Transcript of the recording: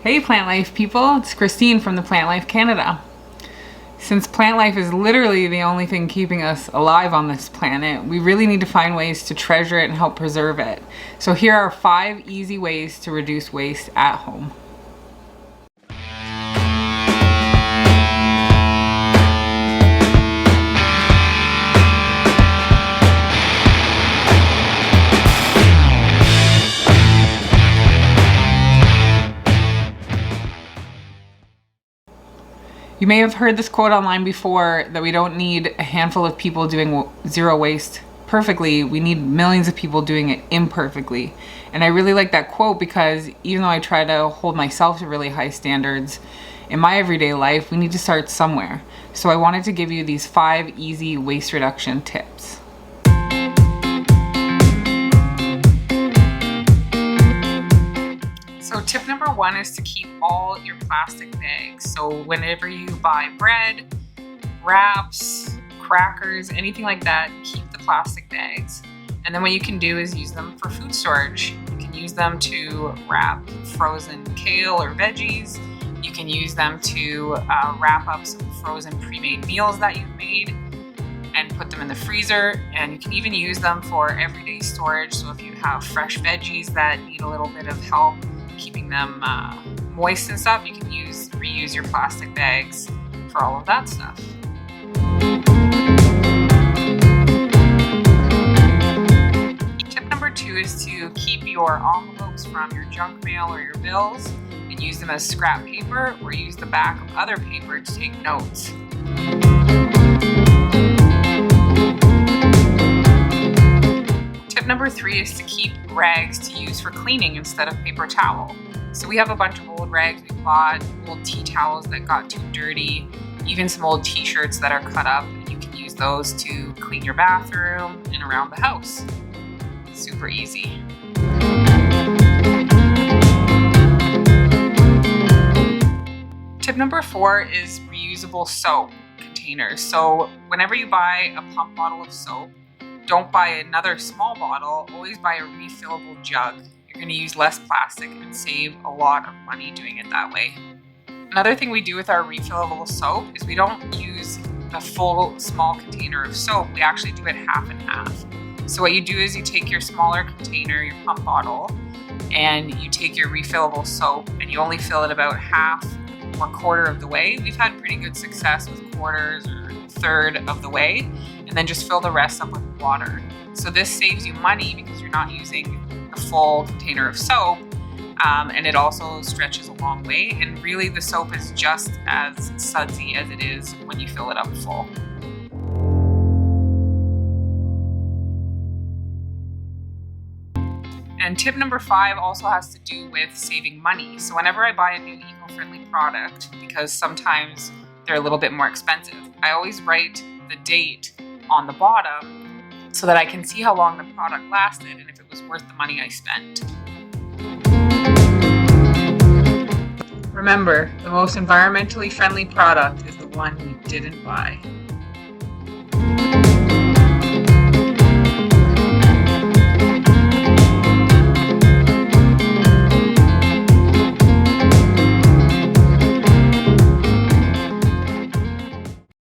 Hey Plant Life people, it's Christine from the Plant Life Canada. Since plant life is literally the only thing keeping us alive on this planet, we really need to find ways to treasure it and help preserve it. So here are 5 easy ways to reduce waste at home. You may have heard this quote online before that we don't need a handful of people doing zero waste perfectly, we need millions of people doing it imperfectly. And I really like that quote because even though I try to hold myself to really high standards in my everyday life, we need to start somewhere. So I wanted to give you these 5 easy waste reduction tips. So tip number 1 is to keep all your plastic bags. So whenever you buy bread, wraps, crackers, anything like that, keep the plastic bags. And then what you can do is use them for food storage. You can use them to wrap frozen kale or veggies. You can use them to wrap up some frozen pre-made meals that you've made and put them in the freezer. And you can even use them for everyday storage. So if you have fresh veggies that need a little bit of help keeping them moist and stuff, you can reuse your plastic bags for all of that stuff. Tip number 2 is to keep your envelopes from your junk mail or your bills and use them as scrap paper or use the back of other paper to take notes. Tip number 3 is to keep rags to use for cleaning instead of paper towel. So we have a bunch of old rags we bought, old tea towels that got too dirty, even some old t-shirts that are cut up, and you can use those to clean your bathroom and around the house. Super easy. Tip number 4 is reusable soap containers. So whenever you buy a pump bottle of soap, don't buy another small bottle, always buy a refillable jug. You're going to use less plastic and save a lot of money doing it that way. Another thing we do with our refillable soap is we don't use a full small container of soap, we actually do it half and half. So what you do is you take your smaller container, your pump bottle, and you take your refillable soap and you only fill it about half or quarter of the way. We've had pretty good success with quarters or third of the way, and then just fill the rest up with water. So this saves you money because you're not using a full container of soap, and it also stretches a long way, and really the soap is just as sudsy as it is when you fill it up full. And tip number 5 also has to do with saving money. So whenever I buy a new eco-friendly product, because sometimes they're a little bit more expensive, I always write the date on the bottom so that I can see how long the product lasted and if it was worth the money I spent. Remember, the most environmentally friendly product is the one you didn't buy.